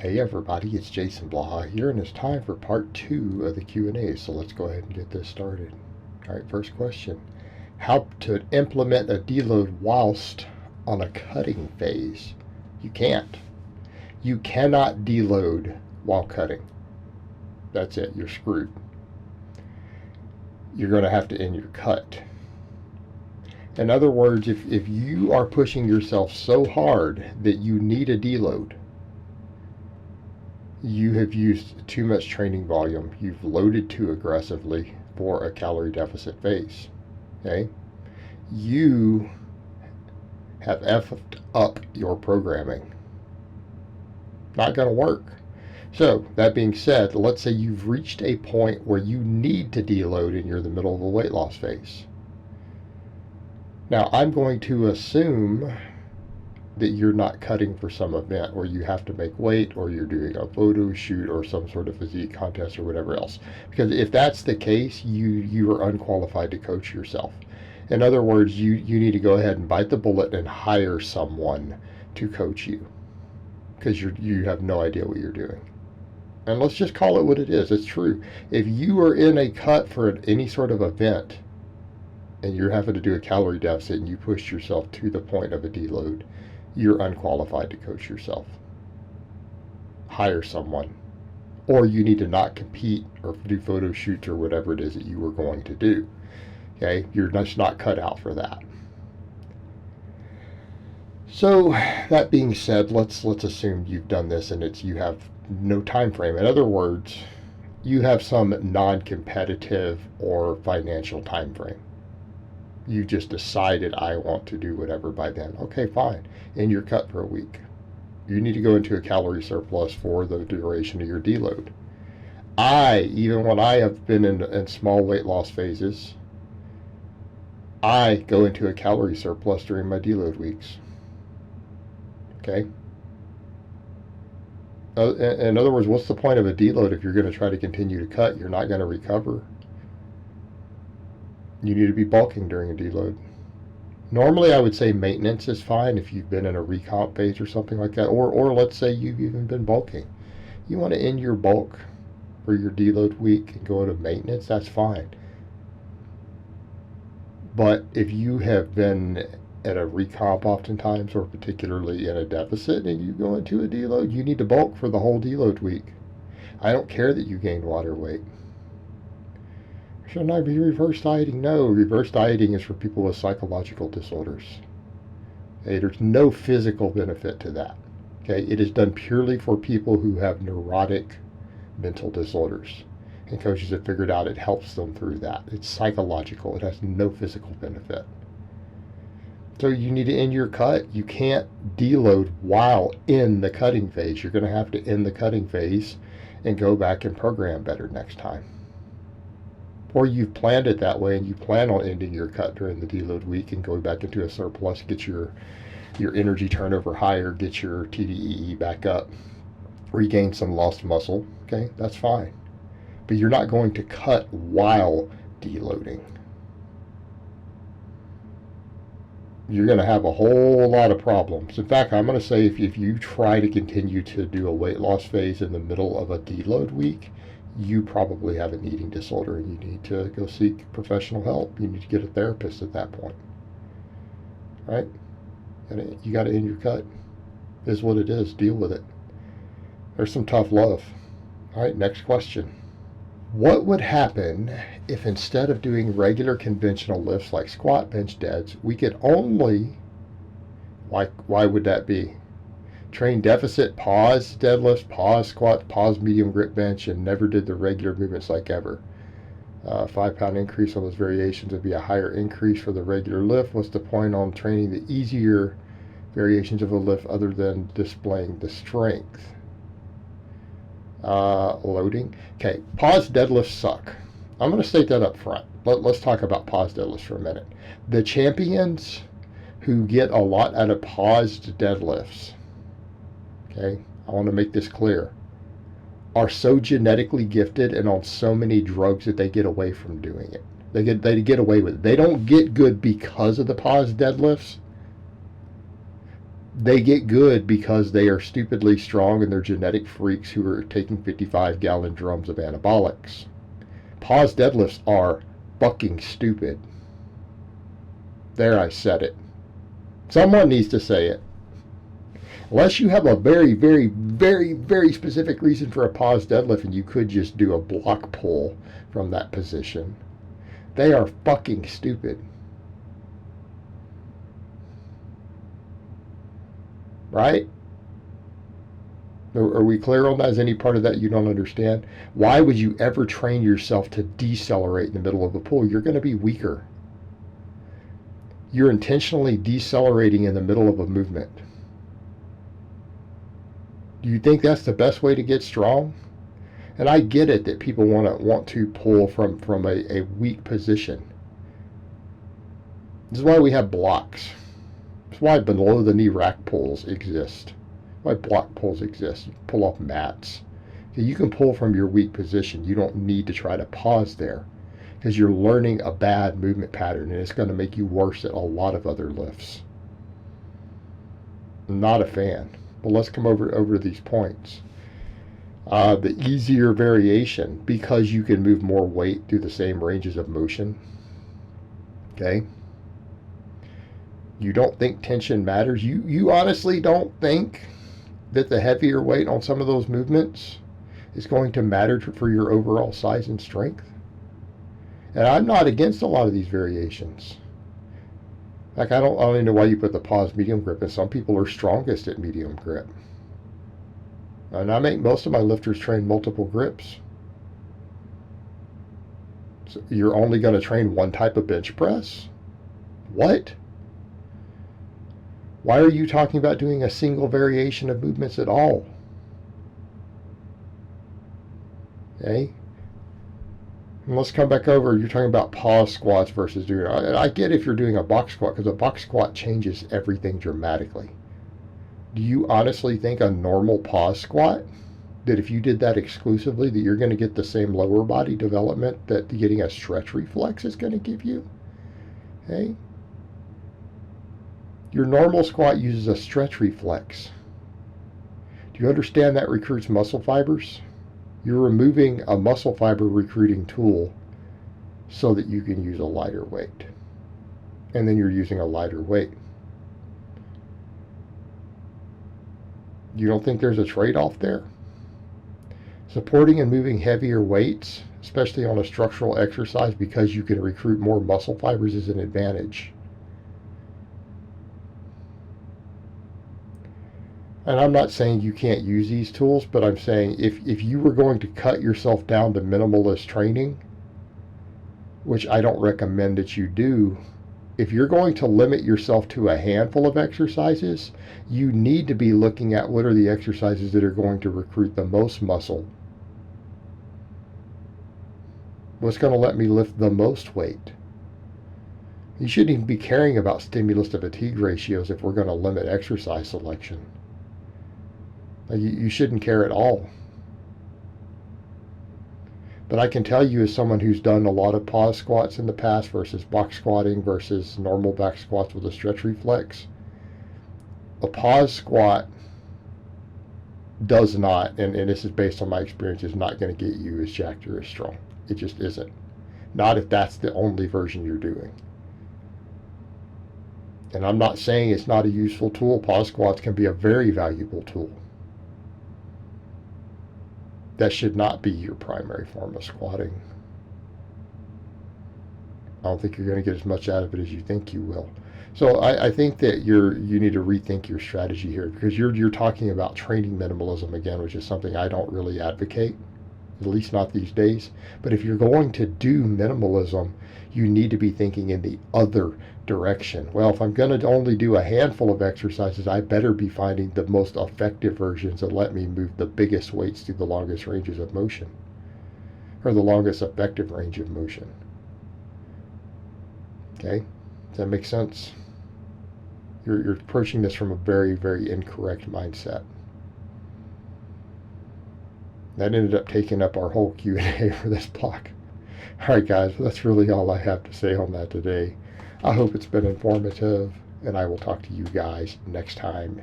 Hey everybody, it's Jason Blaha here, and it's time for part 2 of the Q&A, so let's go ahead and get this started. Alright, first question. How to implement a deload whilst on a cutting phase? You can't. You cannot deload while cutting. That's it, you're screwed. You're going to have to end your cut. In other words, if you are pushing yourself so hard that you need a deload, you have used too much training volume. You've loaded too aggressively for a calorie deficit phase. Okay? You have effed up your programming. Not going to work. So, that being said, let's say you've reached a point where you need to deload and you're in the middle of a weight loss phase. Now, I'm going to assume that you're not cutting for some event where you have to make weight, or you're doing a photo shoot or some sort of physique contest or whatever else. Because if that's the case, you are unqualified to coach yourself. In other words, you need to go ahead and bite the bullet and hire someone to coach you, because you have no idea what you're doing. And let's just call it what it is. It's true. If you are in a cut for any sort of event and you're having to do a calorie deficit and you push yourself to the point of a deload, you're unqualified to coach yourself. Hire someone. Or you need to not compete or do photo shoots or whatever it is that you were going to do. Okay? You're just not cut out for that. So, that being said, let's assume you've done this and you have no time frame. In other words, you have some non-competitive or financial time frame. You just decided, I want to do whatever by then. Okay, fine. And you're cut for a week. You need to go into a calorie surplus for the duration of your deload. Even when I have been in small weight loss phases, I go into a calorie surplus during my deload weeks. Okay? In other words, what's the point of a deload if you're going to try to continue to cut? You're not going to recover. You need to be bulking during a deload. Normally, I would say maintenance is fine if you've been in a recomp phase or something like that, or let's say you've even been bulking. You want to end your bulk for your deload week and go into maintenance, that's fine. But if you have been at a recomp oftentimes, or particularly in a deficit, and you go into a deload, you need to bulk for the whole deload week. I don't care that you gained water weight. Shouldn't I be reverse dieting? No, reverse dieting is for people with psychological disorders. Okay, there's no physical benefit to that. Okay, it is done purely for people who have neurotic mental disorders. And coaches have figured out it helps them through that. It's psychological. It has no physical benefit. So you need to end your cut. You can't deload while in the cutting phase. You're going to have to end the cutting phase and go back and program better next time. Or you've planned it that way and you plan on ending your cut during the deload week and going back into a surplus, get your energy turnover higher, get your TDEE back up, regain some lost muscle. Okay, that's fine. But you're not going to cut while deloading. You're going to have a whole lot of problems. In fact, I'm going to say if you try to continue to do a weight loss phase in the middle of a deload week, you probably have an eating disorder and you need to go seek professional help. You need to get a therapist at that point. Right? You got to end your cut. It is what it is. Deal with it. There's some tough love. All right, next question. What would happen if instead of doing regular conventional lifts like squat, bench, deads, we could only, why would that be? Train deficit, pause deadlifts, pause squats, pause medium grip bench, and never did the regular movements like ever. 5-pound increase on those variations would be a higher increase for the regular lift. What's the point on training the easier variations of a lift other than displaying the strength? Loading. Okay, pause deadlifts suck. I'm going to state that up front. Let's talk about pause deadlifts for a minute. The champions who get a lot out of paused deadlifts, okay, I want to make this clear, are so genetically gifted and on so many drugs that they get away from doing it. They get away with it. They don't get good because of the pause deadlifts. They get good because they are stupidly strong and they're genetic freaks who are taking 55-gallon drums of anabolics. Pause deadlifts are fucking stupid. There, I said it. Someone needs to say it. Unless you have a very, very, very, very specific reason for a pause deadlift and you could just do a block pull from that position, they are fucking stupid. Right? Are we clear on that? Is any part of that you don't understand? Why would you ever train yourself to decelerate in the middle of a pull? You're going to be weaker. You're intentionally decelerating in the middle of a movement. Do you think that's the best way to get strong? And I get it that people want to pull from a weak position. This is why we have blocks. This is why below the knee rack pulls exist. Why block pulls exist. You pull off mats. You can pull from your weak position. You don't need to try to pause there because you're learning a bad movement pattern and it's going to make you worse at a lot of other lifts. I'm not a fan. But let's come over to these points. The easier variation, because you can move more weight through the same ranges of motion. Okay? You don't think tension matters. You honestly don't think that the heavier weight on some of those movements is going to matter for your overall size and strength? And I'm not against a lot of these variations. Like, I don't even know why you put the pause medium grip, and some people are strongest at medium grip. And I make most of my lifters train multiple grips. So you're only going to train one type of bench press? What? Why are you talking about doing a single variation of movements at all? Okay? And let's come back over. You're talking about pause squats versus doing. I get if you're doing a box squat because a box squat changes everything dramatically. Do you honestly think a normal pause squat, that if you did that exclusively, that you're going to get the same lower body development that getting a stretch reflex is going to give you? Okay? Your normal squat uses a stretch reflex. Do you understand that recruits muscle fibers? You're removing a muscle fiber recruiting tool so that you can use a lighter weight. And then you're using a lighter weight. You don't think there's a trade-off there? Supporting and moving heavier weights, especially on a structural exercise because you can recruit more muscle fibers, is an advantage. And I'm not saying you can't use these tools, but I'm saying if you were going to cut yourself down to minimalist training, which I don't recommend that you do, if you're going to limit yourself to a handful of exercises, you need to be looking at what are the exercises that are going to recruit the most muscle. What's going to let me lift the most weight? You shouldn't even be caring about stimulus to fatigue ratios if we're going to limit exercise selection. You shouldn't care at all. But I can tell you, as someone who's done a lot of pause squats in the past versus box squatting versus normal back squats with a stretch reflex, a pause squat does not, and this is based on my experience, is not going to get you as jacked or as strong. It just isn't. Not if that's the only version you're doing. And I'm not saying it's not a useful tool. Pause squats can be a very valuable tool. That should not be your primary form of squatting. I don't think you're going to get as much out of it as you think you will. So I think that you need to rethink your strategy here, because you're talking about training minimalism again, which is something I don't really advocate, at least not these days. But if you're going to do minimalism, you need to be thinking in the other direction. Well, if I'm going to only do a handful of exercises, I better be finding the most effective versions that let me move the biggest weights through the longest ranges of motion, or the longest effective range of motion. Okay? Does that make sense? You're approaching this from a very, very incorrect mindset. That ended up taking up our whole Q&A for this block. All right, guys, that's really all I have to say on that today. I hope it's been informative, and I will talk to you guys next time.